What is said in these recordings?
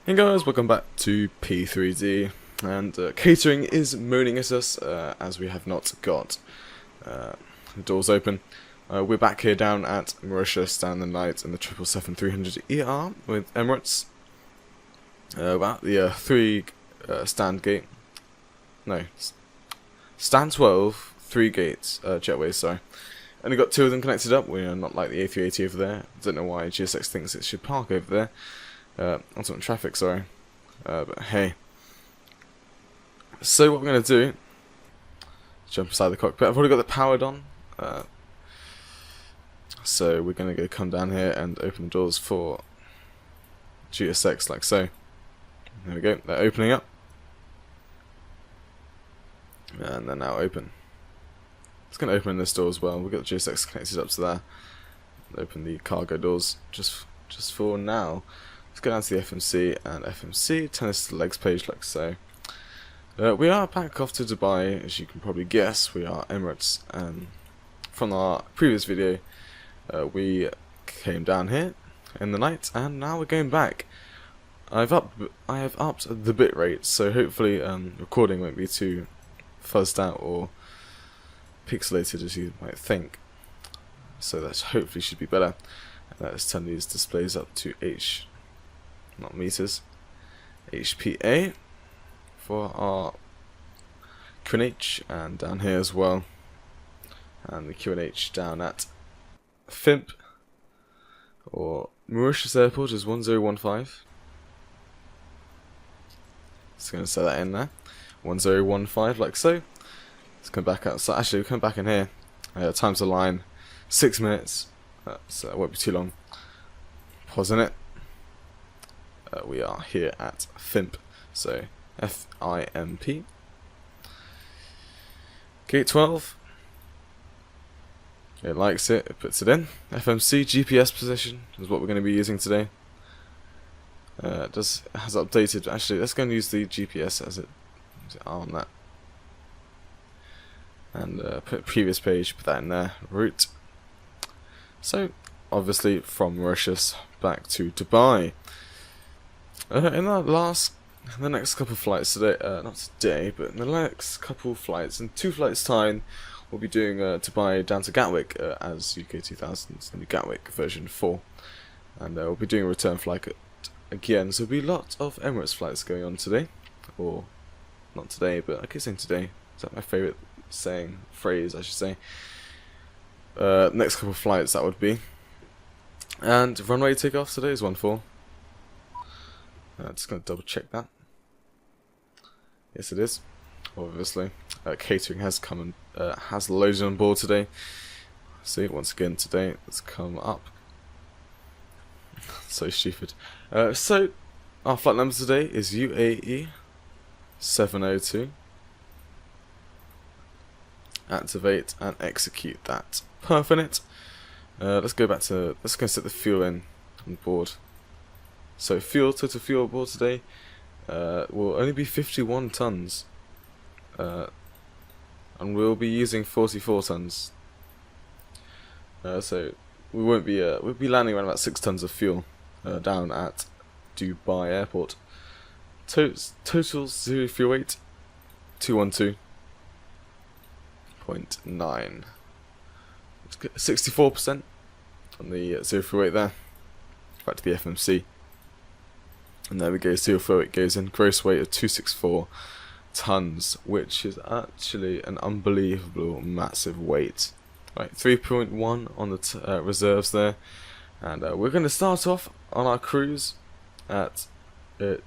Hey guys, welcome back to P3D, and catering is moaning at us as we have not got the doors open. We're back here down at Mauritius, down the night in the 777-300ER with Emirates. About the stand 12, 3 gates, jetways, sorry. Only got 2 of them connected up. We are not like the A380 over there. Don't know why GSX thinks it should park over there. On traffic, sorry. But hey. So what we're going to do, jump inside the cockpit. I've already got it powered on. So we're going to go come down here and open the doors for GSX like so. There we go, they're opening up. And they're now open. It's going to open this door as well. We've got the GSX connected up to there. Open the cargo doors just for now. Let's go down to the FMC and FMC, turn this to the legs page like so. We are back off to Dubai, as you can probably guess. We are Emirates. From our previous video, we came down here in the night, and now we're going back. I have upped the bit rate, so hopefully recording won't be too fuzzed out or pixelated as you might think. So that hopefully should be better. Let's turn these displays up to not meters, HPA for our QNH, and down here as well, and the QNH down at FIMP or Mauritius Airport is 1015. Just going to set that in there, 1015 like so. Let's come back out. So actually, we come back in here. Time's the line 6 minutes, so it won't be too long. Pausing it. We are here at FIMP, so FIMP. Gate 12. It likes it, it puts it in. FMC GPS position is what we're going to be using today. It has updated. Actually, let's go and use the GPS as it on that. And put previous page, put that in there. Route. So obviously from Mauritius back to Dubai. In the next couple of flights today, not today, but in the next couple of flights, in 2 flights time, we'll be doing Dubai down to Gatwick as UK 2000's the new Gatwick version 4, and we'll be doing a return flight again. So there'll be lots of Emirates flights going on today, or not today, but I keep saying today. Is that my favourite phrase? I should say. Next couple of flights that would be, and runway takeoff today is 14. Just going to double check that. Yes, it is. Obviously, catering has come and has loaded on board today. See, once again today, it's come up. So stupid. So our flight number today is UAE 702. Activate and execute that. Perfect. Let's go set the fuel in on board. So total fuel on board today will only be 51 tons, and we'll be using 44 tons. So we'll be landing around about 6 tons of fuel down at Dubai Airport. Total zero fuel weight 212.9. 64% on the zero fuel weight there. Back to the FMC. And there we go, zero fuel weight goes in, gross weight of 264 tons, which is actually an unbelievable massive weight. Right, 3.1 on the reserves there, and we're going to start off on our cruise at, it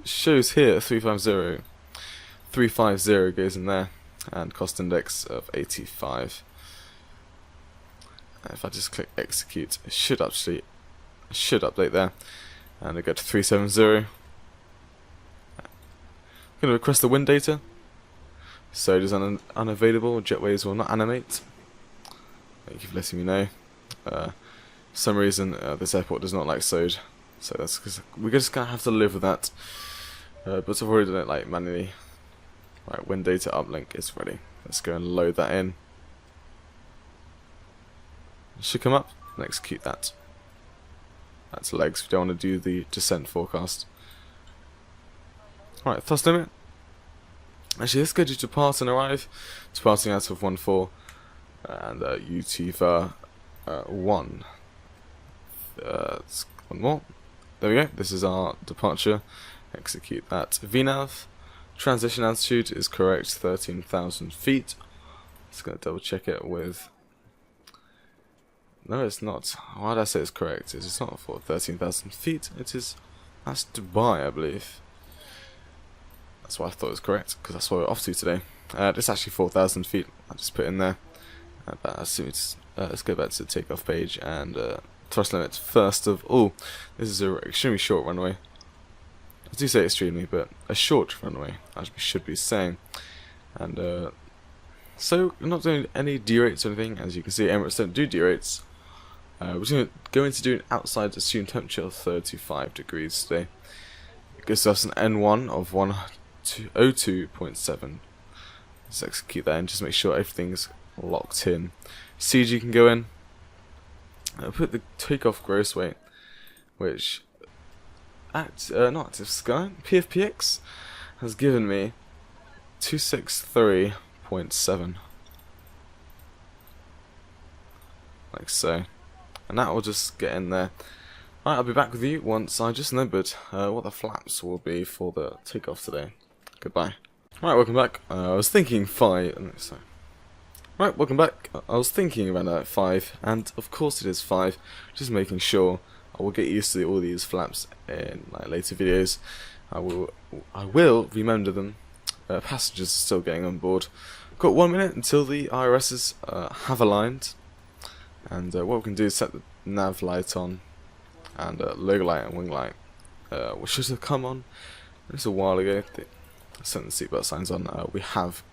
shows here 350, 350 goes in there, and cost index of 85. If I just click execute, it should update there. And I go to 370. I'm going to request the wind data. So it is unavailable. Jetways will not animate. Thank you for letting me know. For some reason, this airport does not like SOD. So that's because we're just going to have to live with that. But I've already done it like manually. Right, wind data uplink is ready. Let's go and load that in. It should come up and execute that. That's legs. We don't want to do the descent forecast. Right, thrust limit. Actually, let's go to depart and arrive. Departing out of 14 and UTVA 1. One more. There we go. This is our departure. Execute that. VNAV. Transition altitude is correct, 13,000 feet. Just going to double check it with... No, it's not. Why did I say it's correct? It's not for 13,000 feet. It is... That's Dubai, I believe. That's why I thought it was correct, because that's what we're off to today. It's actually 4,000 feet. I'll just put in there. But as soon as, let's go back to the takeoff page and thrust limit first of all. This is an extremely short runway. I do say extremely, but a short runway, I should be saying. And so we're not doing any derates or anything. As you can see, Emirates don't do derates. We're going to do an outside assumed temperature of 35 degrees today. It gives us an N1 of 102.7. Let's execute that and just make sure everything's locked in. CG can go in. Put the takeoff gross weight, which at not active sky PFPX has given me 263.7, like so, and that will just get in there. Right, I'll be back with you once I just remembered what the flaps will be for the takeoff today. Goodbye. Right, welcome back. I was thinking 5. Right, welcome back. I was thinking around 5, and of course it is 5. Just making sure. I will get used to all these flaps in like later videos. I will remember them. Passengers are still getting on board. Got 1 minute until the IRSs have aligned, and what we can do is set the nav light on, and logo light and wing light, which should have come on just a while ago. I set the seatbelt signs on. We have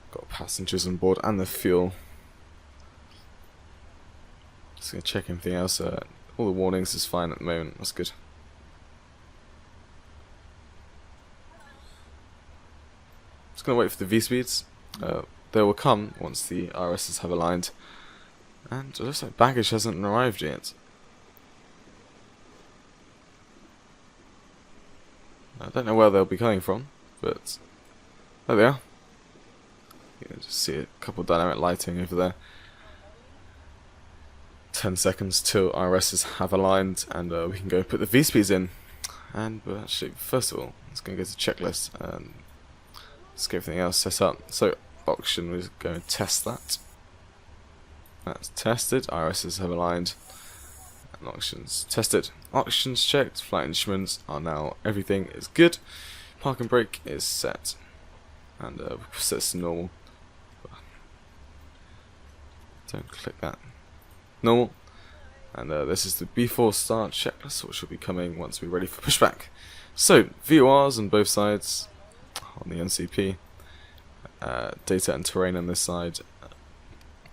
got passengers on board and the fuel. Just gonna check everything else. All the warnings is fine at the moment. That's good. Just gonna wait for the V speeds. They will come once the RSs have aligned. And it looks like baggage hasn't arrived yet. I don't know where they'll be coming from, but there they are. You can just see a couple of dynamic lighting over there. 10 seconds till RSs have aligned, and we can go put the V-speeds in. And actually, first of all, let's go to checklist and let's get everything else set up. So, auction, we're going to test that. That's tested. RSs have aligned. And auctions tested. Auctions checked. Flight instruments are now, everything is good. Park and brake is set. And we'll set this to normal. Don't click that. Normal. And this is the before start checklist, which will be coming once we're ready for pushback. So, VORs on both sides on the NCP. Data and terrain on this side.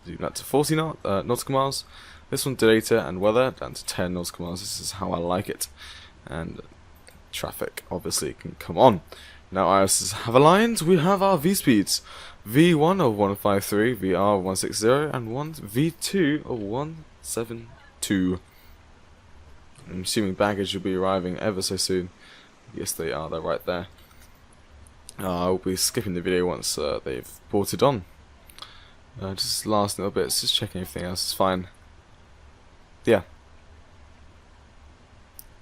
Do that to 40 nautical miles. This one, data and weather, down to 10 nautical miles. This is how I like it. And traffic, obviously, can come on. Now IRSs have aligned. We have our V-speeds. V1 of 153, VR of 160, and V2 of 172. I'm assuming baggage will be arriving ever so soon. Yes, they are. They're right there. I'll be skipping the video once they've brought it on. Just last little bits, just checking everything else is fine. Yeah.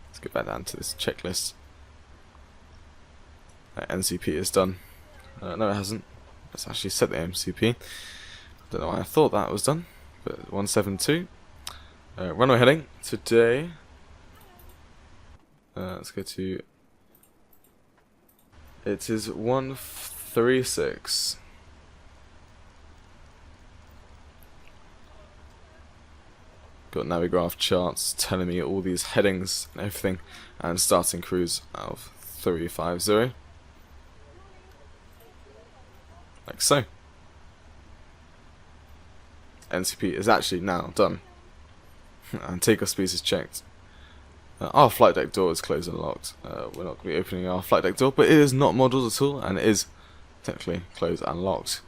Let's get back down to this checklist. NCP is done. No, it hasn't. Let's actually set the MCP. Don't know why I thought that was done, but 172. Runway heading today. Let's go to. It is 136. Got Navigraph charts telling me all these headings and everything, and starting cruise of 350. Like so. NCP is actually now done. And takeoff speed is checked. Our flight deck door is closed and locked. We're not going to be opening our flight deck door, but it is not modelled at all, and it is technically closed and locked.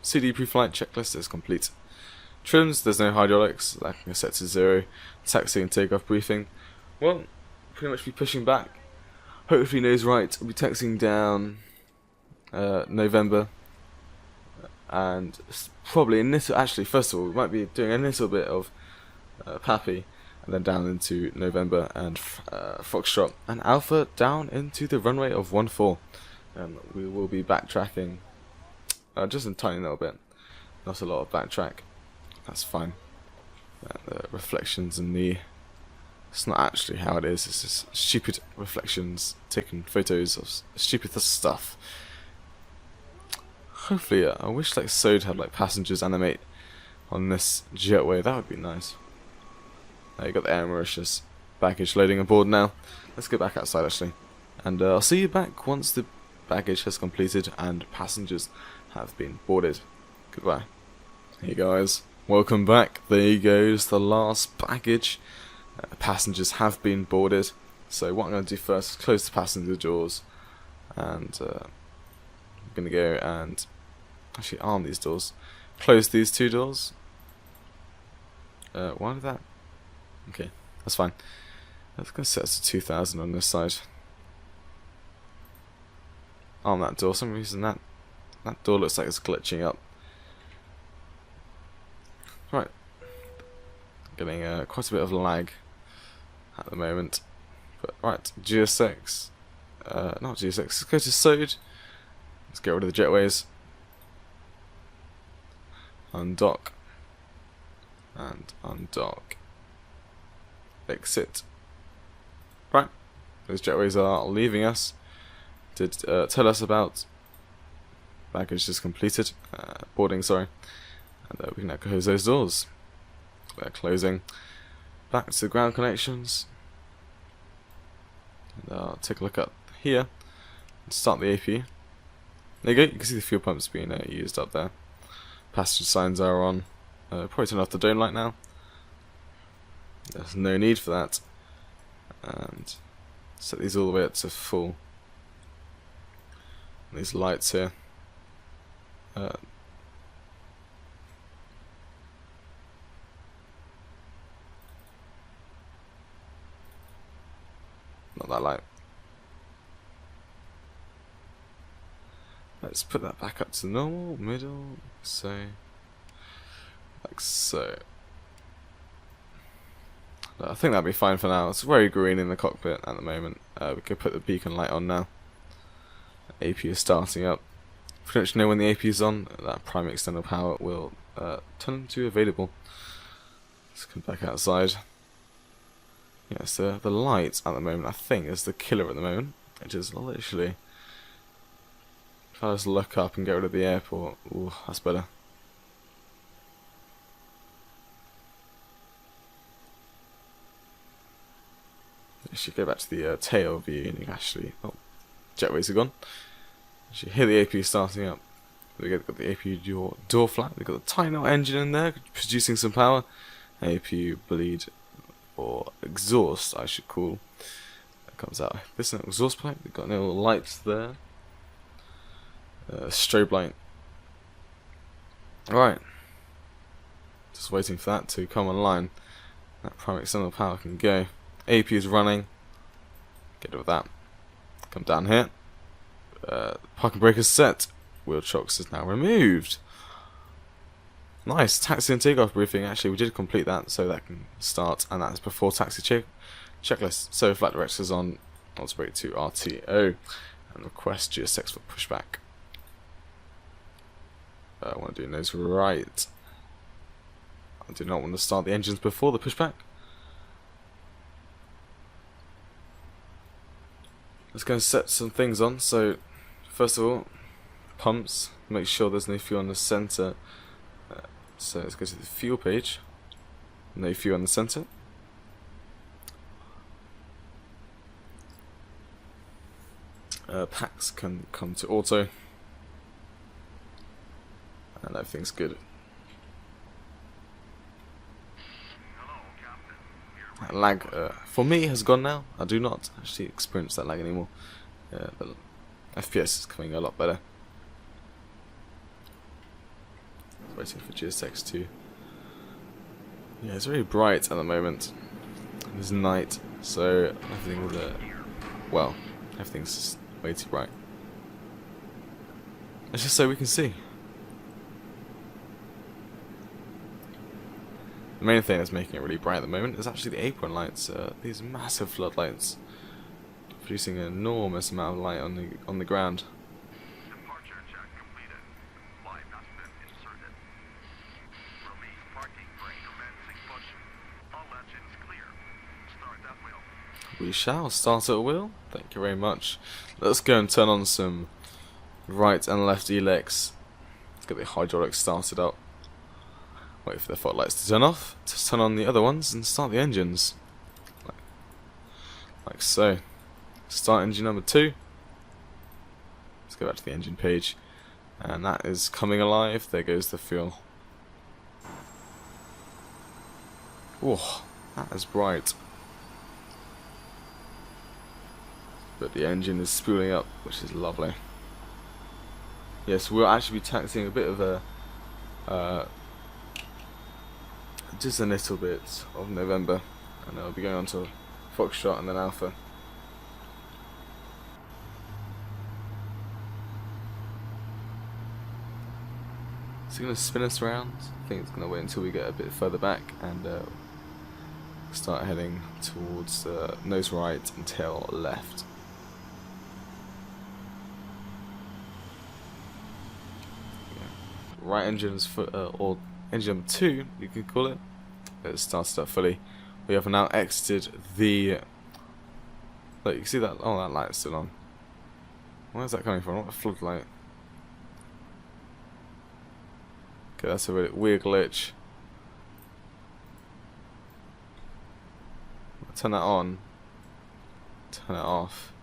CD pre-flight checklist is complete. Trims, there's no hydraulics, that can be set to 0. Taxi and takeoff briefing. Well, pretty much be pushing back hopefully knows right. I'll be texting down November, and probably actually first of all we might be doing a little bit of Pappy, and then down into November and Foxtrot and Alpha down into the runway of 14. We will be backtracking just a tiny little bit, not a lot of backtrack. That's fine. The reflections and it's not actually how it is. It's just stupid reflections, taking photos of stupid stuff. Hopefully, I wish like Sode had like passengers animate on this jetway. That would be nice. You got the Air Mauritius baggage loading aboard now. Let's get back outside actually, and I'll see you back once the baggage has completed and passengers have been boarded. Goodbye. Hey guys, welcome back. There goes the last baggage. Passengers have been boarded. So what I'm going to do first is close the passenger doors, and I'm going to go and actually arm these doors. Close these two doors. Why did that? Okay, that's fine. Let's go set us to 2000 on this side. Arm that door. For some reason that door looks like it's glitching up. Right, getting quite a bit of lag at the moment. But right, GSX. Not GSX. Let's go to Sode. Let's get rid of the jetways. Undock. And undock. Exit. Right, those jetways are leaving us. Did tell us about baggage is completed, boarding, sorry, and we can now close those doors. They're closing. Back to the ground connections, and I'll take a look up here and start the AP. There you go, you can see the fuel pumps being used up there. Passenger signs are on. Probably turn off the dome light now. There's no need for that. And set these all the way up to full. And these lights here. Not that light. Let's put that back up to normal, middle, so like so. I think that'd be fine for now. It's very green in the cockpit at the moment. We could put the beacon light on now. AP is starting up. Pretty much know when the AP is on, that prime external power will turn into available. Let's come back outside. Yes, the light at the moment I think is the killer at the moment. It is literally. If I just look up and get rid of the airport, ooh, that's better. You should go back to the tail view and you can actually, oh, jetways are gone. You should hear the AP starting up. We've got the AP door flap, we've got the tiny little engine in there producing some power. AP bleed or exhaust I should call. That comes out. This is an exhaust pipe, we've got little lights there. Strobe light. Right. Just waiting for that to come online. That prime external power can go. AP is running. Get rid of that. Come down here. Parking brake is set. Wheel chocks is now removed. Nice. Taxi and takeoff briefing. Actually, we did complete that, so that can start, and that's before taxi checklist. So flight directors on. Let's break to RTO and request GSX for pushback. I want to do nose right. I do not want to start the engines before the pushback. Let's go and set some things on. So, first of all, pumps. Make sure there's no fuel on the center. So let's go to the fuel page. No fuel on the center. Packs can come to auto. And everything's good. That lag for me has gone now. I do not actually experience that lag anymore. But FPS is coming a lot better. Waiting for GSX to. Yeah, it's very bright at the moment. It's night, so everything will. Well, Everything's just way too bright. It's just so we can see. The main thing that's making it really bright at the moment is actually the apron lights. These massive floodlights, producing an enormous amount of light on the ground. Departure check completed. Flight has been inserted. Release parking brake commencing push. All engines clear. Start at wheel. We shall start at will. Thank you very much. Let's go and turn on some right and left elects. Let's get the hydraulics started up. Wait for the floodlights to turn off, to turn on the other ones and start the engines. Like so. Start engine number 2. Let's go back to the engine page. And that is coming alive. There goes the fuel. Oh, that is bright. But the engine is spooling up, which is lovely. Yes, we'll actually be taxiing a bit of a just a little bit of November, and I'll be going on to Foxtrot and then Alpha. It's going to spin us around. I think it's going to wait until we get a bit further back and start heading towards nose right and tail left. Right engines for or engine number 2, you could call it. It started up fully. We have now exited the. Look, you can see that. Oh, that light's still on. Where's that coming from? What a floodlight. Okay, that's a really weird glitch. Turn that on. Turn it off.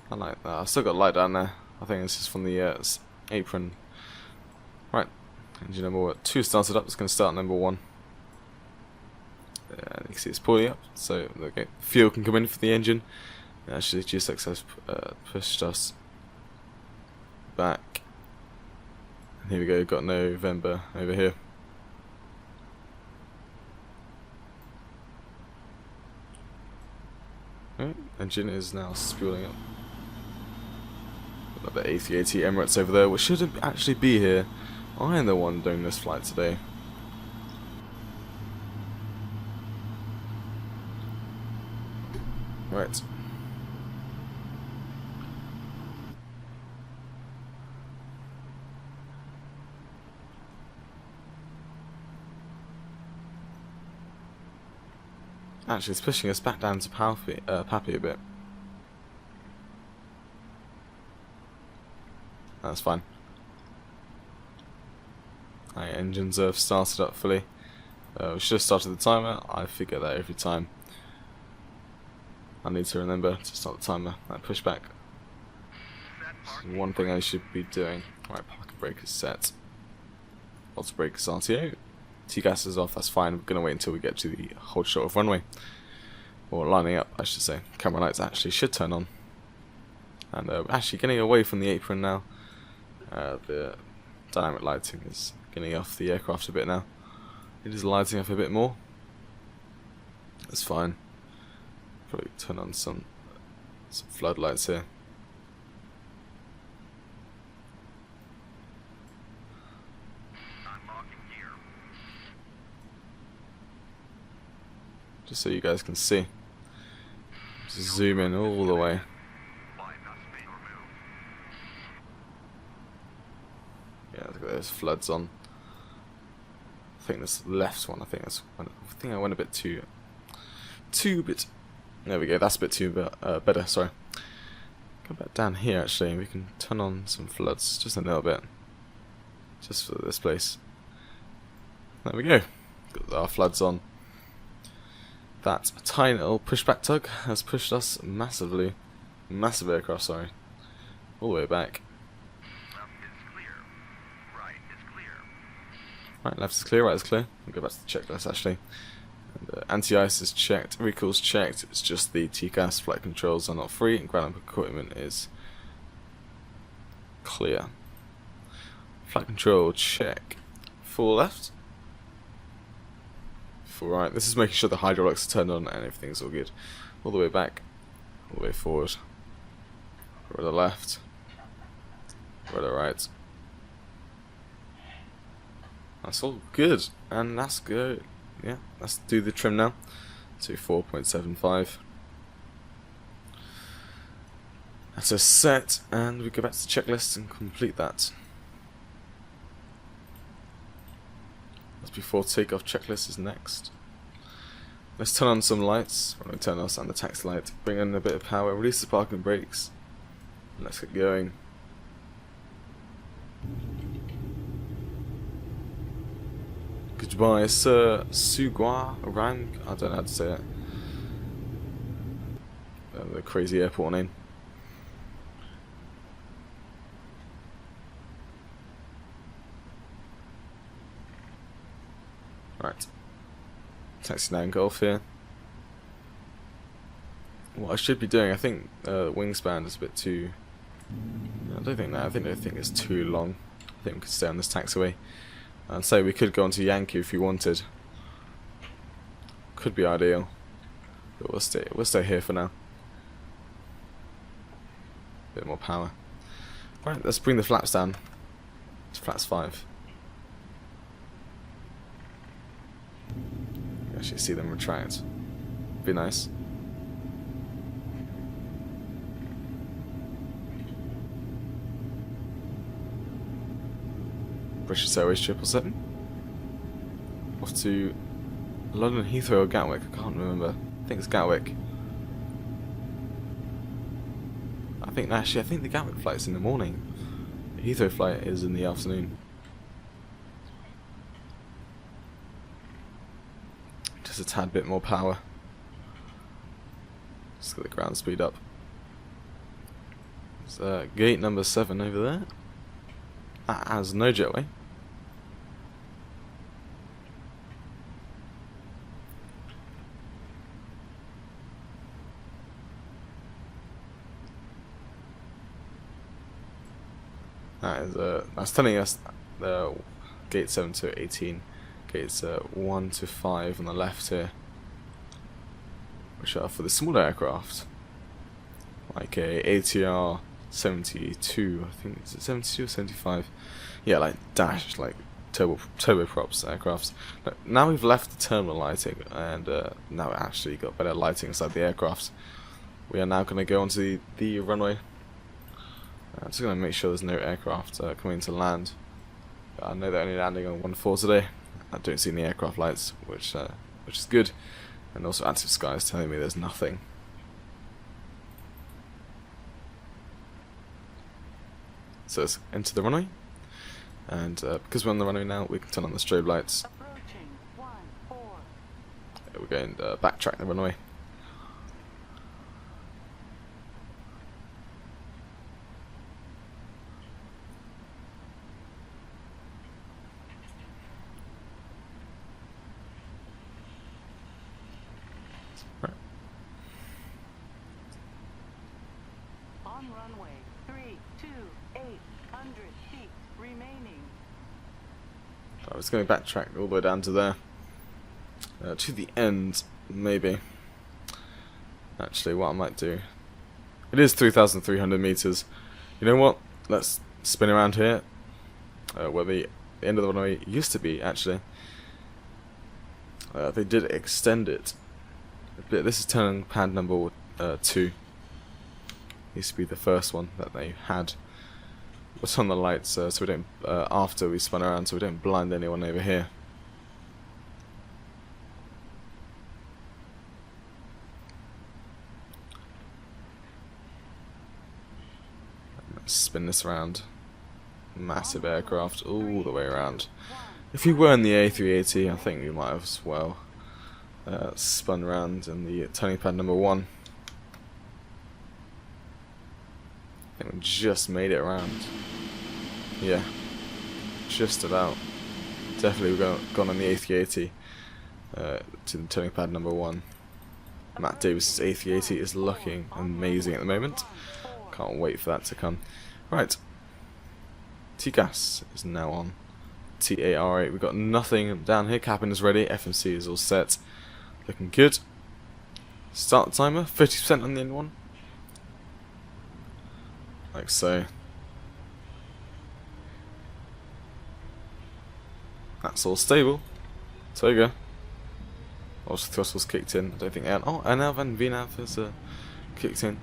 I like that. I've still got light down there. I think it's just from the apron. Right, engine number 2 started up. It's going to start number 1. And you can see it's pulling up. So okay, fuel can come in for the engine. Actually, GSX has pushed us back. And here we go. Got November over here. Right, engine is now spooling up. Got the A380 Emirates over there, which shouldn't actually be here. I am the one doing this flight today. Right. Actually, it's pushing us back down to Pappy a bit. That's fine. Right, engines have started up fully. We should have started the timer. I figure that every time. I need to remember to start the timer. That pushback. One thing I should be doing. Right, parking brake is set. Lots of brakes RTO. T-gas is off, that's fine. We're going to wait until we get to the hold short of runway. Or lining up, I should say. Camera lights actually should turn on. And we're actually getting away from the apron now. The dynamic lighting is getting off the aircraft a bit now. It is lighting up a bit more. That's fine. Probably turn on some floodlights here. Just so you guys can see. Just zoom in all the way. Yeah, look at those floods on. I think this left one. I think I went a bit too bit. There we go. That's a bit too better. Sorry. Go back down here actually, and we can turn on some floods just a little bit, just for this place. There we go. Got our floods on. That tiny little pushback tug has pushed us massively. Massive aircraft, sorry. All the way back. Left is clear. Right is clear. Right, left is clear, right is clear. We'll go back to the checklist actually. And, anti-ice is checked, recall's checked. It's just the TCAS flight controls are not free, and ground equipment is clear. Flight control check. Full left. Full right. This is making sure the hydraulics are turned on and everything's all good. All the way back. all the way forward. Rudder left. Rudder right. That's all good, and that's good. Yeah, let's do the trim now. To 4.75. That's a set, and we go back to the checklist and complete that. That's before takeoff checklist is next. Let's turn on some lights. We're going to turn on the taxi light, bring in a bit of power, release the parking brakes, and let's get going. Goodbye, Sir Sugua Rang. I don't know how to say it. The crazy airport name. Right. Taxi now in Gulf here. What I should be doing, I think wingspan is a bit too. I don't think that. I think it's too long. I think we could stay on this taxiway. And so we could go on to Yankee if we wanted. Could be ideal, but we'll stay here for now. Bit more power. Right, let's bring the flaps down to flaps 5. You actually see them retract. Be nice. British Airways 777. Off to London Heathrow or Gatwick, I can't remember. I think it's Gatwick. I think the Gatwick flight's in the morning. The Heathrow flight is in the afternoon. Just a tad bit more power. Just get the ground speed up. There's gate number 7 over there. That has no jetway. That's telling us gate 7 to 18, gates 1 to 5 on the left here, which are for the smaller aircraft, like a ATR 72, I think it's 72 or 75. Yeah, like dash, like turboprops aircrafts. Now we've left the terminal lighting, and now it actually got better lighting inside the aircraft. We are now going to go onto the runway. I'm just going to make sure there's no aircraft coming to land. I know they're only landing on 1-4 today. I don't see any aircraft lights, which is good. And also active sky is telling me there's nothing. So let's enter the runway. And because we're on the runway now, we can turn on the strobe lights. We're going to backtrack the runway. Runway 32800 feet remaining. I was going to backtrack all the way down to there, to the end, maybe. Actually, what I might do, it is 3,300 meters. You know what? Let's spin around here, where the end of the runway used to be. Actually, they did extend it a bit. This is turning pad number 2. Used to be the first one that they had. What's on the lights, so we don't after we spun around, so we don't blind anyone over here. Let's spin this around. Massive aircraft all the way around. If we were in the A380, I think we might have as well spun around in the turning pad number 1. I think we just made it around. Yeah, just about. Definitely we've gone on the A380 to the turning pad number 1. Matt Davis's A380 is looking amazing at the moment. Can't wait for that to come. Right, TCAS is now on. TAR8, we've got nothing down here. Cabin is ready. FMC is all set. Looking good. Start the timer, 50% on the end one. like so. That's all stable. So you go. Also, throttle's kicked in. I don't think Anav and VNav is kicked in.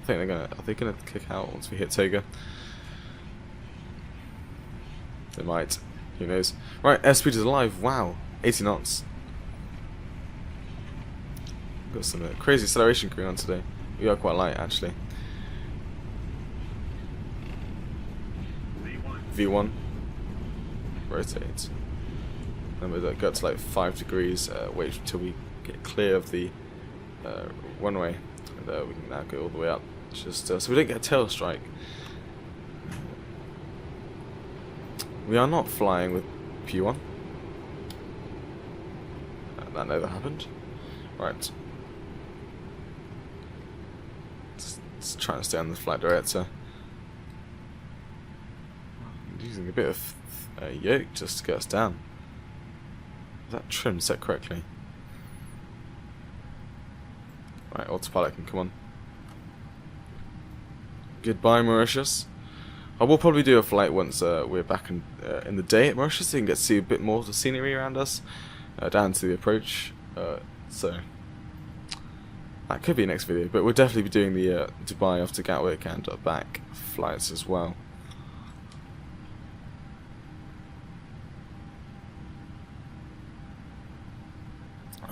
I think are they gonna kick out once we hit Toga? They might. Who knows? Right, airspeed is alive. Wow, 80 knots. Got some crazy acceleration going on today. We are quite light actually. V1. Rotate. Remember that got to like 5 degrees. Wait until we get clear of the runway, and we can now go all the way up. Just so we don't get a tail strike. We are not flying with P1. That never happened. Right. Just trying to stay on the flight director. I'm using a bit of yoke just to get us down. Is that trim set correctly? Right, autopilot can come on. Goodbye, Mauritius. I will probably do a flight once we're back in the day at Mauritius, so you can get to see a bit more of the scenery around us, down to the approach. So that could be next video, but we'll definitely be doing the Dubai off to Gatwick and back flights as well.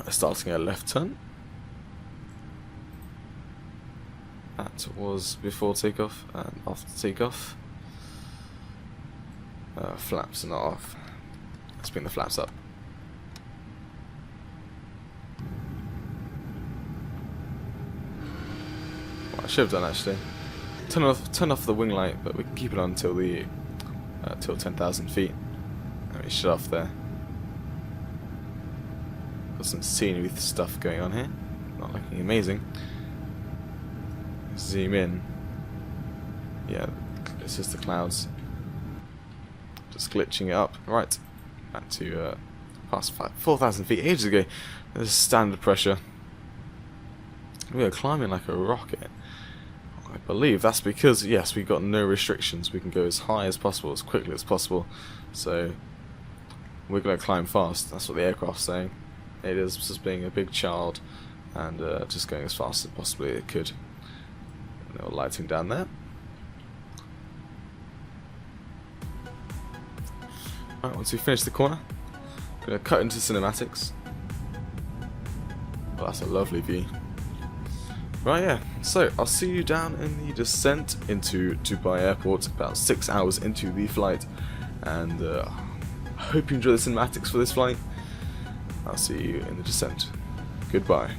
Starting a left turn. That was before takeoff and after takeoff. Flaps are not off. Let's bring the flaps up. What I should have done actually. Turn off the wing light, but we can keep it on until the till 10,000 feet. Let me shut off there. Got some scenery stuff going on here. Not looking amazing. Zoom in. Yeah, it's just the clouds. Just glitching it up. Right, back to past 4,000 feet ages ago. There's standard pressure. We are climbing like a rocket. I believe that's because, yes, we've got no restrictions. We can go as high as possible, as quickly as possible. So we're going to climb fast. That's what the aircraft's saying. It is just being a big child and just going as fast as possibly it could. And they're lighting down there. Right, once we finish the corner, I'm going to cut into cinematics. Well, that's a lovely view. Right, yeah, so I'll see you down in the descent into Dubai Airport, about 6 hours into the flight. And I hope you enjoy the cinematics for this flight. I'll see you in the descent. Goodbye.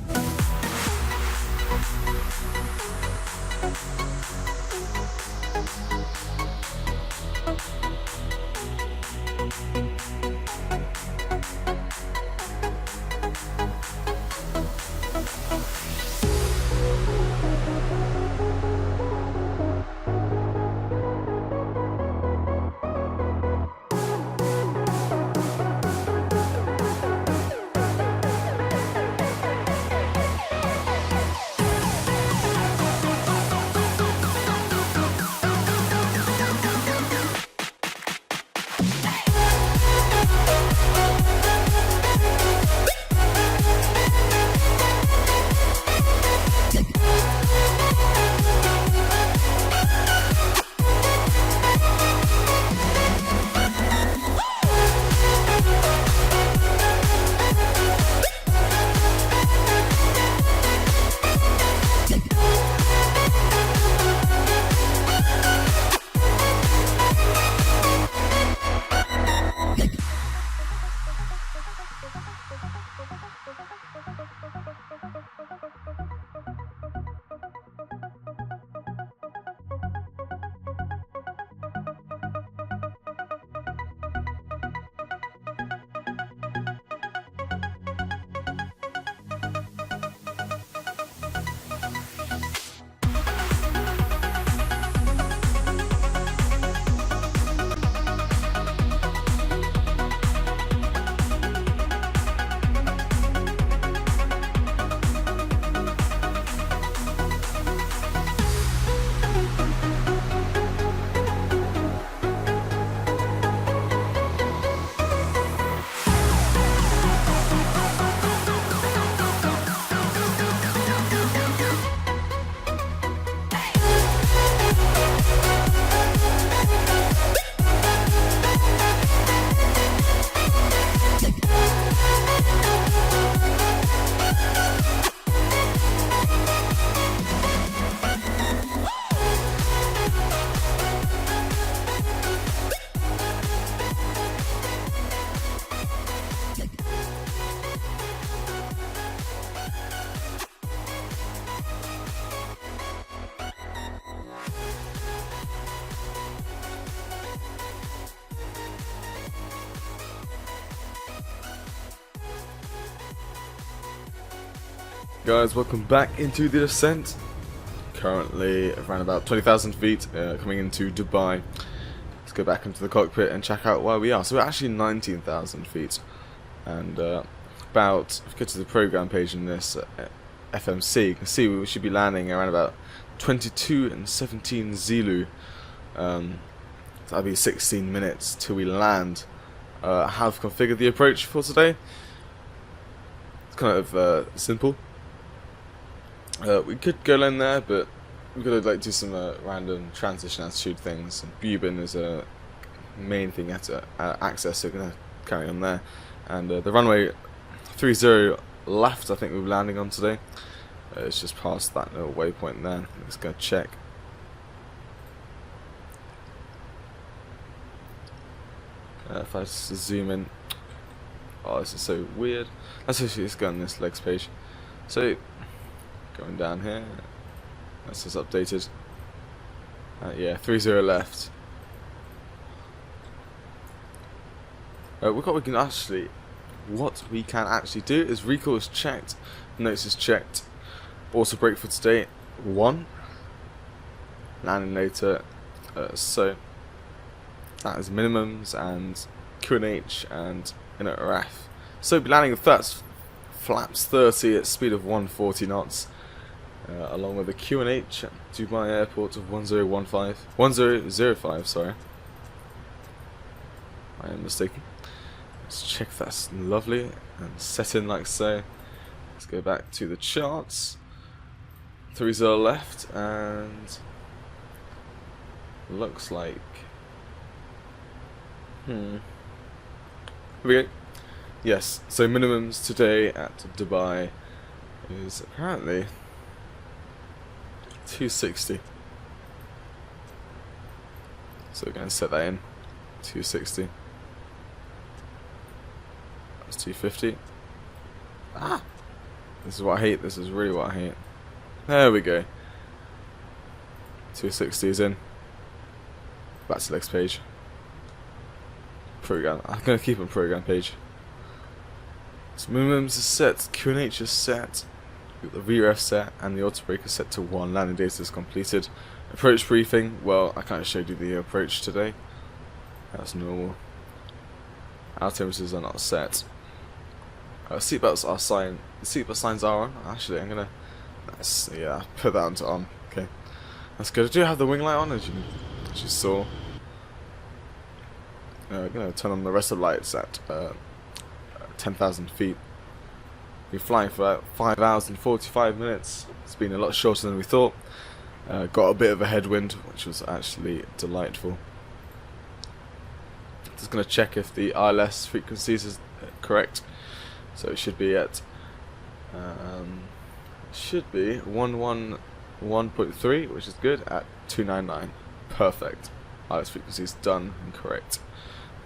Guys, welcome back into the descent. Currently around about 20,000 feet, coming into Dubai. Let's go back into the cockpit and check out where we are. So we're actually 19,000 feet, and about, if you go to the program page in this FMC, you can see we should be landing around about 22 and 17 Zulu. So that'll be 16 minutes till we land. How I've configured the approach for today, it's kind of simple. We could go in there, but we're gonna like do some random transition altitude things. Bubin is a main thing at access, so we're gonna carry on there. And the runway 30 left, I think we're landing on today. It's just past that little waypoint there. Let's go check. If I just zoom in, oh, this is so weird. Let's actually just go on this legs page. So going down here, that's just updated. Yeah, 30 left. What we can actually do is recall is checked, notes is checked, auto brake for today 1, landing later. So that is minimums and QNH and RF. So be landing with flaps 30 at speed of 140 knots, along with the QNH at Dubai Airport of 1005. Sorry, I am mistaken. Let's check that's lovely and set in like so. Let's go back to the charts. 30 left, and looks like here we go. Yes, so minimums today at Dubai is apparently 260. So we're going to set that in. 260. That's 250. Ah! This is what I hate. This is really what I hate. There we go. 260 is in. Back to the next page. Program. I'm going to keep on program page. So minimums is set, QNH is set, the VRF set, and the auto brake is set to 1. Landing data is completed. Approach briefing, well, I kind of showed you the approach today. That's normal. Our temperatures are not set. Seatbelts are signed. The seatbelt signs are on. Actually, I'm gonna put that onto on. Okay, that's good. I do have the wing light on, as you saw. I'm gonna turn on the rest of the lights at 10,000 feet. We're flying for about 5 hours and 45 minutes. It's been a lot shorter than we thought. Got a bit of a headwind, which was actually delightful. Just going to check if the ILS frequencies is correct. So it should be at 111.3, which is good, at 299. Perfect. ILS frequency is done and correct.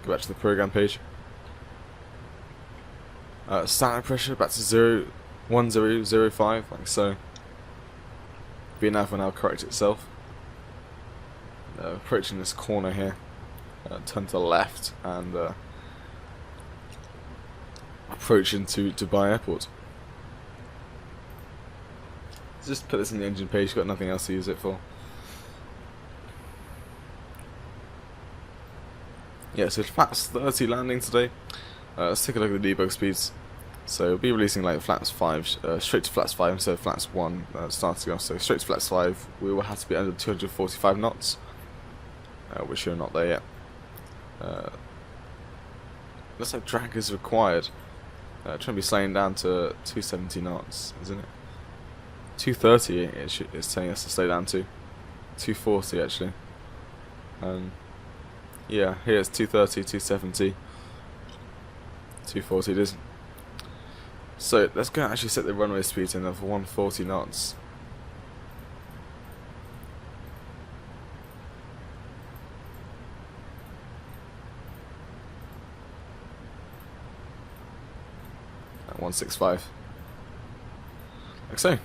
Go back to the program page. Standard pressure back to 1005, like so. VNAV will now correct itself. Approaching this corner here, turn to the left and approach into Dubai Airport. Just put this in the engine page, got nothing else to use it for. Yeah, so flaps 30 landing today. Let's take a look at the debug speeds. So we'll be releasing like flaps 5, straight to flaps 5 instead of flaps 1 starting off. So straight to flaps 5, we will have to be under 245 knots, which you're not there yet. Looks like drag is required. Trying to be slowing down to 270 knots, isn't it? 230 it's telling us to slow down to. 240 actually. Yeah, here it's 230, 270. 240 it is. So let's go and actually set the runway speed in of 140 knots. At 165. Like so.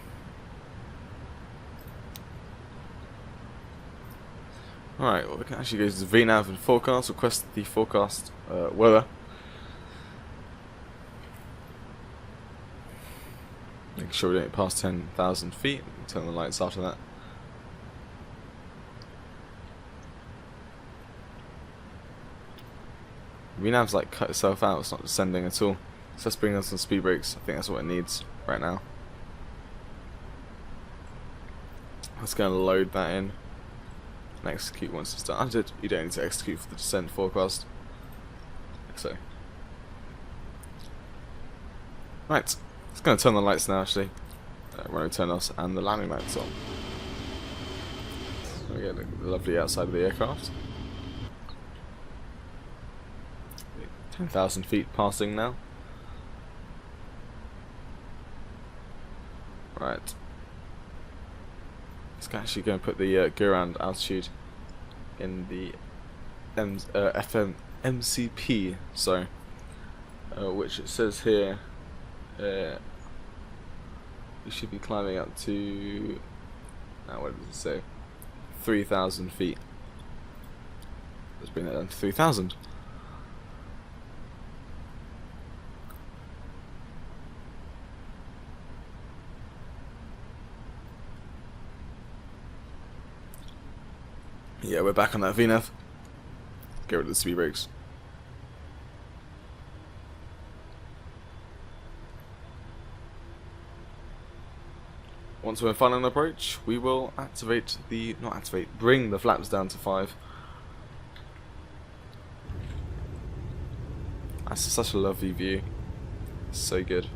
Alright, well, we can actually go to the VNAV and forecast, request the forecast weather. making sure we don't pass 10,000 feet. Turn the lights after that. VNAV's like cut itself out, it's not descending at all. So let's bring on some speed brakes. I think that's what it needs right now. Let's go and load that in and execute once it's done. You don't need to execute for the descent forecast. Like so. Right, it's going to turn the lights now actually. Runway turn-offs and the landing lights on. There we go, the lovely outside of the aircraft. 10,000 feet passing now. Right. Let's actually go and put the go around altitude in the FIMP-OMDB, sorry, which it says here we should be climbing up to, now what does it say, 3,000 feet. Let's bring that down to 3,000. Yeah, we're back on that VNAV. Get rid of the speed brakes. Once we're in final approach, we will activate the, not activate, bring the flaps down to 5. That's such a lovely view. So good.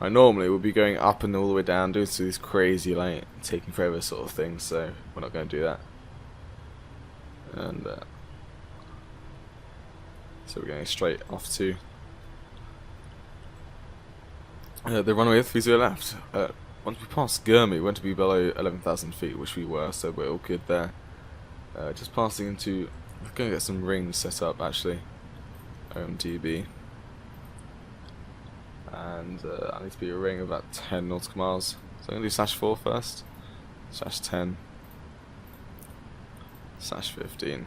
I normally would be going up and all the way down, doing these crazy, like, taking forever sort of things, so we're not going to do that. And so we're going straight off to the runway with 30 left. Once we pass Gurmy, we want to be below 11,000 feet, which we were, so we're all good there. Just passing into, we're going to get some rings set up actually. OMDB. And I need to be a ring of about 10 nautical miles. So I'm going to do /4 first. /10. /15.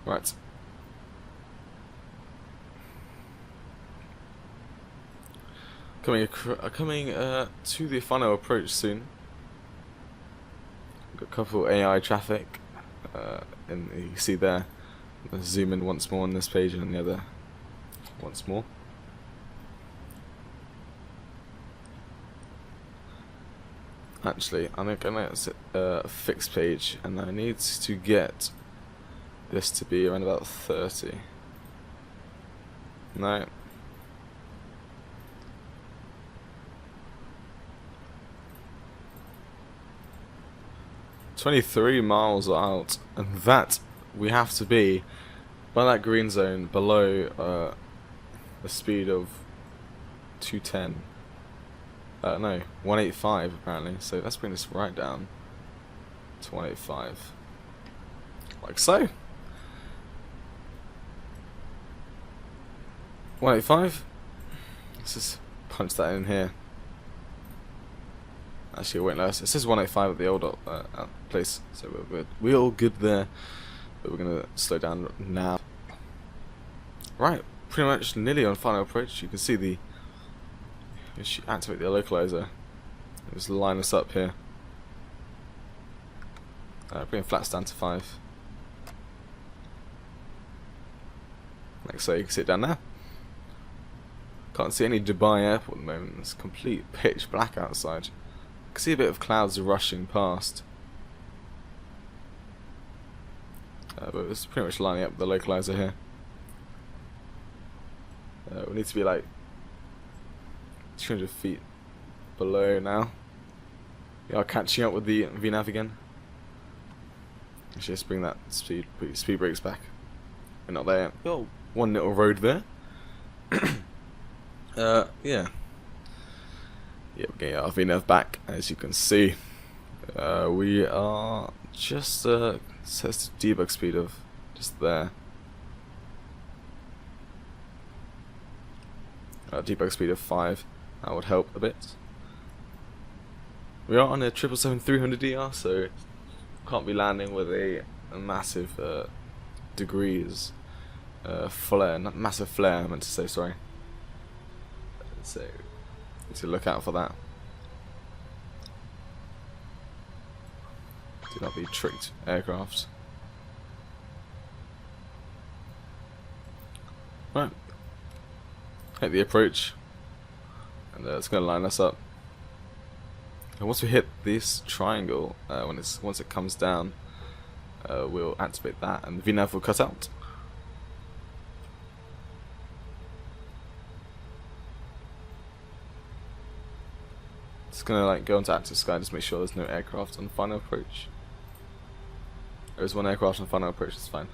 Right. Coming to the final approach soon. Got a couple AI traffic, and you can see there. Let's zoom in once more on this page and on the other once more. Actually, I'm gonna set a fixed page, and I need to get this to be around about 30. No. 23 miles out, and that we have to be by that green zone below a speed of 210. No, 185 apparently. So let's bring this right down to 185, like so. 185. Let's just punch that in here. Actually, it won't last. It says 185 at the old place, so we're all good there. But we're gonna slow down now. Right, pretty much nearly on final approach. You can see the. Activate the localizer. Just line us up here. Bring flats down to 5. Like so, you can see it down there. Can't see any Dubai airport at the moment. It's complete pitch black outside. I can see a bit of clouds rushing past. But it's pretty much lining up the localizer here. We need to be like 200 feet below now. We are catching up with the VNAV again. Actually, let's bring that speed brakes back. We're not there yet. Oh, one little road there. Yeah. Yeah, we're getting our VNAV back, as you can see. We are just says debug speed of just there. Debug speed of 5. That would help a bit. We are on a 777-300ER, so can't be landing with a massive degrees flare, not massive flare. I meant to say, sorry. So need to look out for that. Do not be tricked, aircraft. Right. Hit the approach, and it's going to line us up. And once we hit this triangle, once it comes down, we'll activate that, and the VNAV will cut out. It's gonna like go into active sky, just make sure there's no aircraft on final approach. There is one aircraft on final approach, it's fine.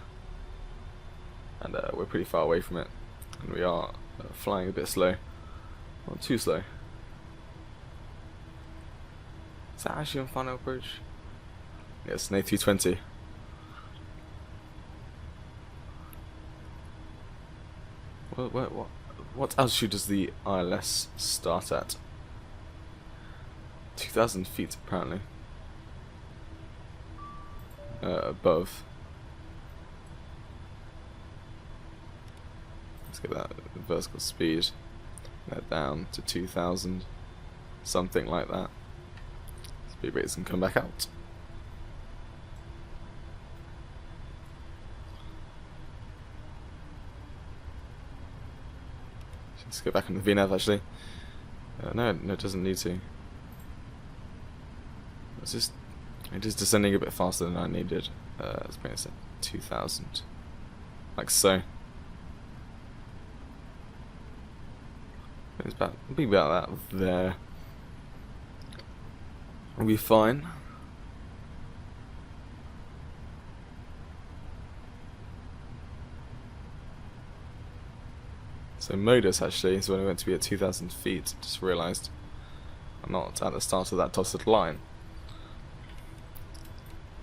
And we're pretty far away from it, and we are flying a bit slow, not too slow. Is that actually on final approach? Yes, an A320. What altitude does the ILS start at? 2,000 feet apparently. Above. Let's get that vertical speed. Down to 2,000. Something like that. Speed rates can come back out. Let's go back on the VNAV actually. No, it doesn't need to. It is descending a bit faster than I needed. Let's bring this at 2,000. Like so. It'll be about that there. We'll be fine. So modus actually is when we went to be at 2,000 feet. Just realised I'm not at the start of that dotted line.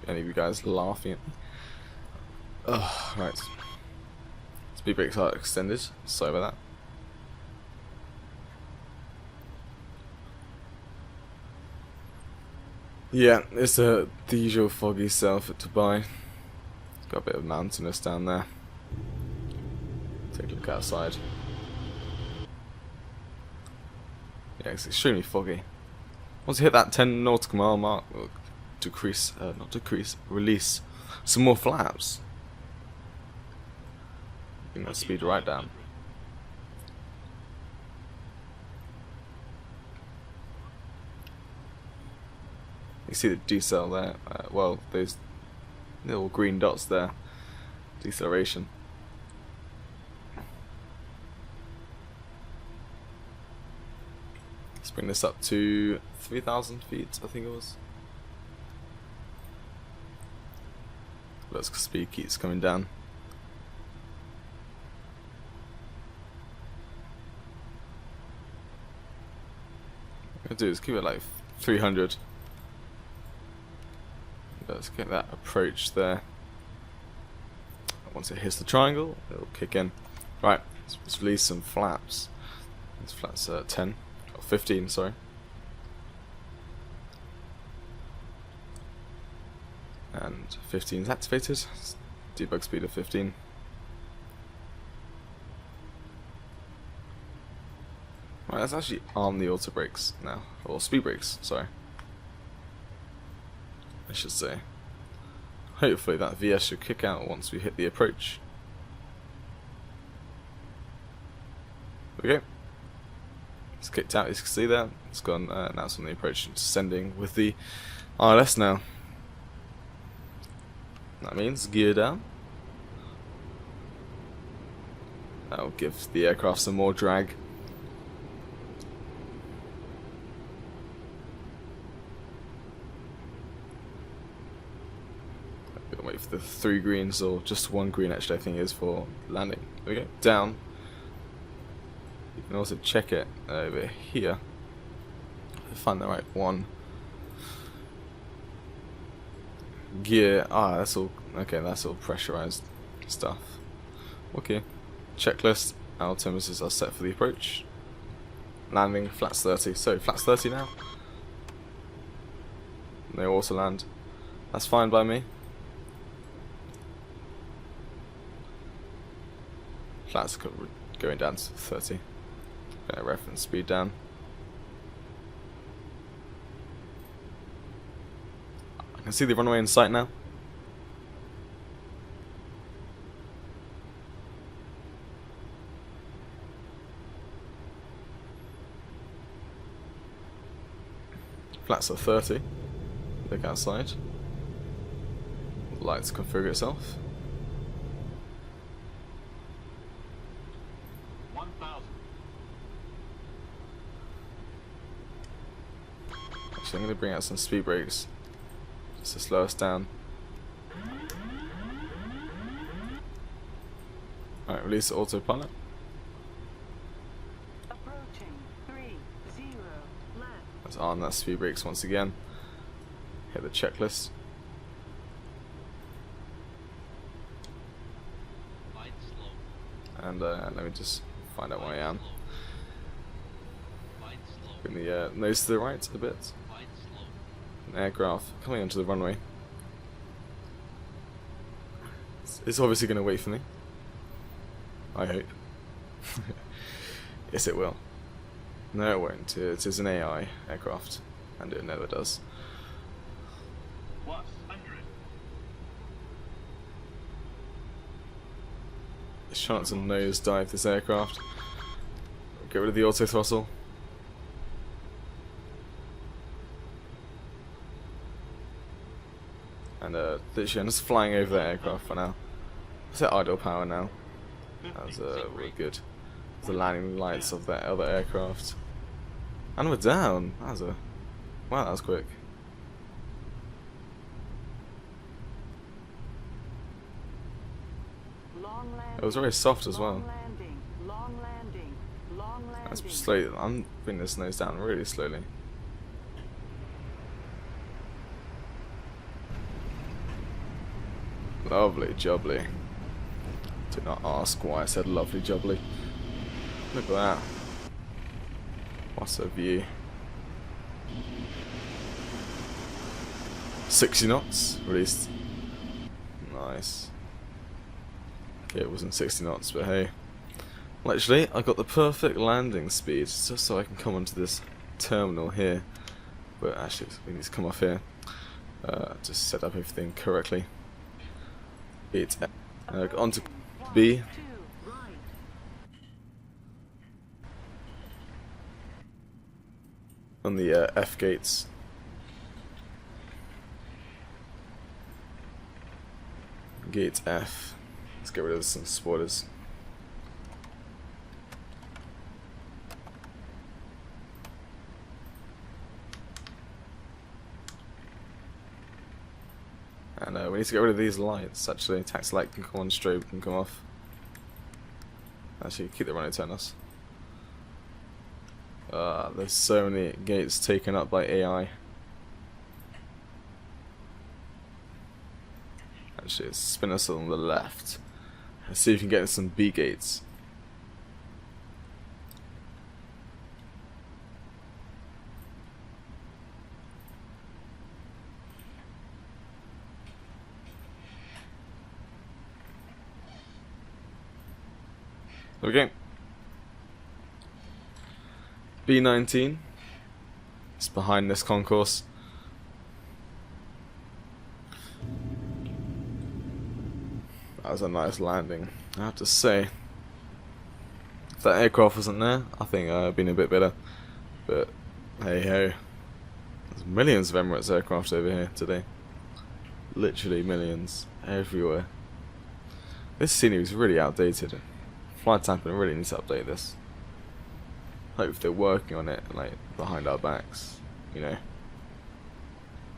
Any of you guys laughing at me? Oh, right. Speed brakes are extended. Sorry about that. Yeah, it's the usual foggy self at Dubai. Got a bit of mountainous down there. Take a look outside. Yeah, it's extremely foggy. Once you hit that 10 nautical mile mark, we'll release some more flaps. Bring that speed right down. You see the decel there, well, those little green dots there, deceleration. Let's bring this up to 3,000 feet, I think it was. Let's speed keeps coming down. What I'm gonna do is keep it like 300. Let's get that approach there. Once it hits the triangle, it'll kick in. Right, let's release some flaps. This flaps 10 or 15, sorry. And 15 is activated. Debug speed of 15. Right, let's actually arm the auto brakes now, or speed brakes. Sorry. I should say. Hopefully that VS should kick out once we hit the approach. There we go. It's kicked out, as you can see there. It's gone, now it's on the approach and descending with the ILS now. That means gear down. That will give the aircraft some more drag. Wait for the 3 greens, or just 1 green actually I think is for landing. There we go, down. You can also check it over here. Find the right one. Gear, that's all, okay, that's all pressurized stuff. Okay, checklist, altimeters are set for the approach. landing, flat's 30. So, flat's 30 now. No auto land. That's fine by me. Flat's going down to 30. Reference speed down. I can see the runway in sight now. Flat's at 30. Look outside. Lights configure itself. 1,000. Actually, I'm going to bring out some speed brakes just to slow us down. Alright, release the autopilot. Approaching 30 left. Let's arm that speed brakes once again. Hit the checklist. And let me just find out where I am. Bring the nose to the right a bit. An aircraft coming onto the runway. It's obviously going to wait for me. I hope. Yes, it will. No, it won't. It is an AI aircraft, and it never does. Plus 100. Let's try not to nose dive this aircraft. Get rid of the auto throttle. And literally, I'm just flying over that aircraft for now. It's at idle power now. That's really good. The landing lights of that other aircraft. And we're down. That was wow, that was quick. Long landing. It was very soft as well. Long landing. Long landing. Long landing. That's slowly. I'm bringing this nose down really slowly. Lovely jubbly. Do not ask why I said lovely jubbly. Look at that. What a view. 60 knots released. Nice. Okay, it wasn't 60 knots, but hey. Well, actually, I got the perfect landing speed just so I can come onto this terminal here. But actually, we need to come off here. Just set up everything correctly. It's onto B. On the F gates. Gate F. Let's get rid of some spoilers. And we need to get rid of these lights. Actually, taxi light can come on, strobe can come off. Actually, keep the runway turn us. There's so many gates taken up by AI. Actually, let's spin us on the left. Let's see if we can get some B gates. There we go. B19. It's behind this concourse. That was a nice landing, I have to say. If that aircraft wasn't there, I think I'd been a bit better. But hey ho. There's millions of Emirates aircraft over here today. Literally millions. Everywhere. This scenery is really outdated. Flight Tapping really needs to update this. Hope they're working on it, like, behind our backs, you know,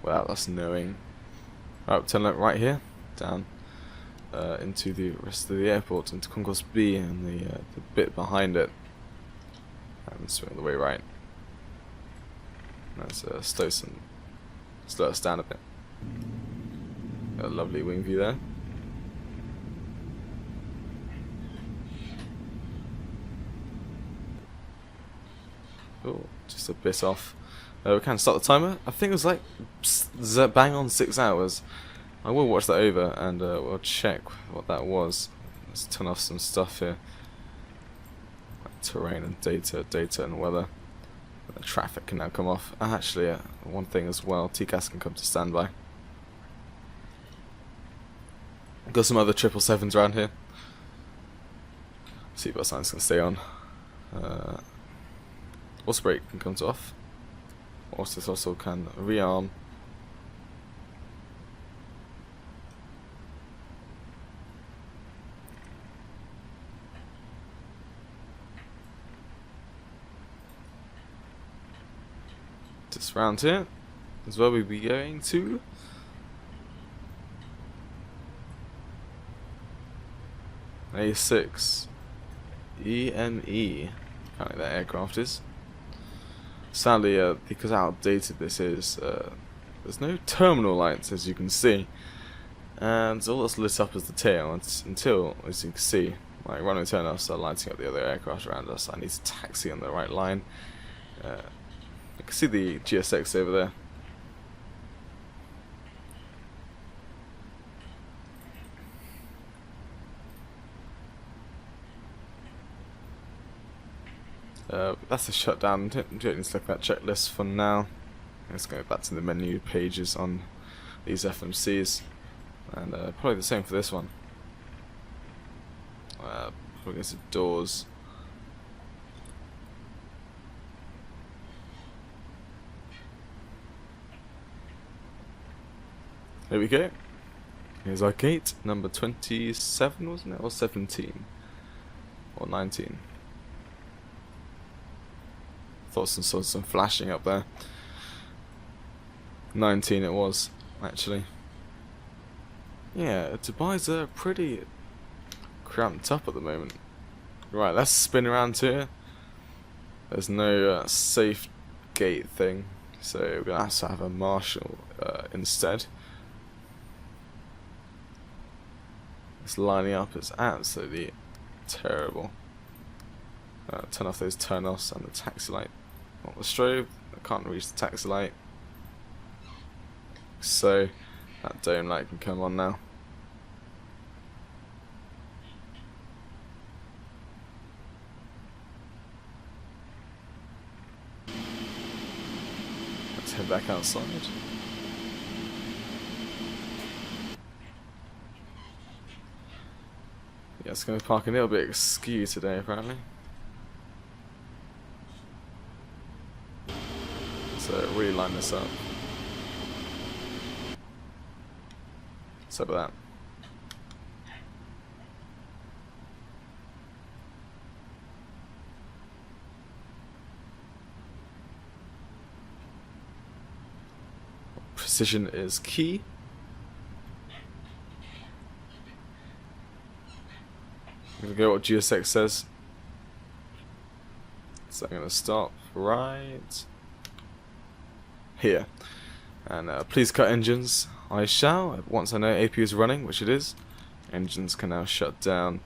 without us knowing. Alright, turn left right here, down, into the rest of the airport, into Concourse B and the bit behind it, and swing all the way right. Let's slow us down a bit. Got a lovely wing view there. Oh, just a bit off. We can start the timer. I think it was like bang on 6 hours. I will watch that over and we'll check what that was. Let's turn off some stuff here. Like terrain and data and weather. The traffic can now come off. Actually, one thing as well, TCAS can come to standby. Got some other 777s around here. Seatbelt signs can stay on. What's brake can come to off. Also can rearm. Just round here is where we'll be going to. A6 EME, apparently that aircraft is. Sadly, because how outdated this is, there's no terminal lights as you can see, and all that's lit up is the tail until, as you can see, my runway turnoffs are lighting up the other aircraft around us. I need to taxi on the right line. You can see the GSX over there. That's a shutdown. Don't need to look at that checklist for now. Let's go back to the menu pages on these FMCs, and probably the same for this one. We're going to doors. There we go. Here's our gate, number 27, wasn't it? Or 17? Or 19? Thought saw some flashing up there. 19 it was, actually. Yeah, Dubai's pretty cramped up at the moment. Right, let's spin around here. There's no safe gate thing, so we're going to have to have a marshal instead. This lining up is absolutely terrible. Turn off those turn-offs and the taxi light. Not the strobe, I can't reach the taxi light. So that dome light can come on now. Let's head back outside. Yeah, it's going to park a little bit askew today apparently. So really line this up. So about that. Precision is key. I'm gonna go what GSX says. So I'm gonna stop right here. And please cut engines. I shall, once I know APU is running, which it is. Engines can now shut down,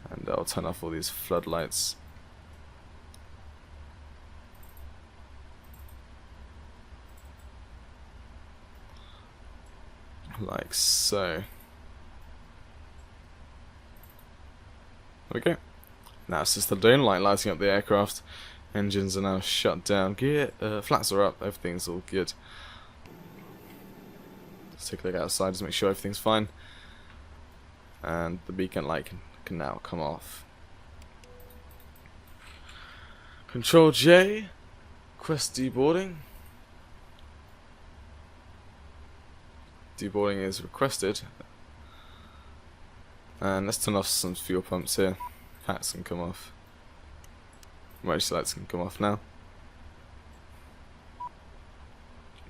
and I'll turn off all these floodlights. Like so. Okay. Now it's just the dome light lighting up the aircraft. Engines are now shut down. Gear, flaps are up. Everything's all good. Let's take a look outside just make sure everything's fine. And the beacon light can now come off. Control J. Request deboarding. Deboarding is requested. And let's turn off some fuel pumps here. Hats can come off. Emergency lights can come off now.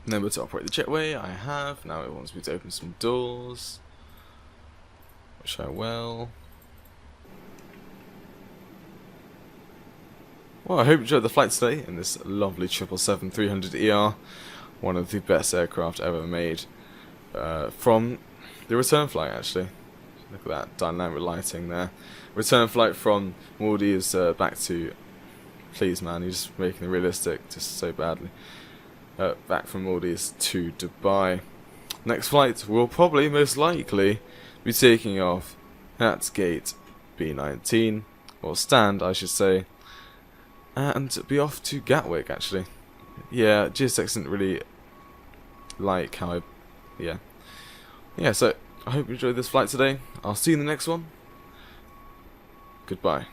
Remember to operate the jetway. I have. Now it wants me to open some doors, which I will. Well, I hope you enjoyed the flight today in this lovely 777-300ER, one of the best aircraft ever made. From the return flight, actually. Look at that dynamic lighting there. Return flight from Maldives back to Please, man, you're just making it realistic just so badly. Back from Maldives to Dubai. Next flight will probably, most likely, be taking off at gate B19, or stand, I should say, and be off to Gatwick, actually. Yeah, GSX didn't really like how yeah, so I hope you enjoyed this flight today. I'll see you in the next one. Goodbye.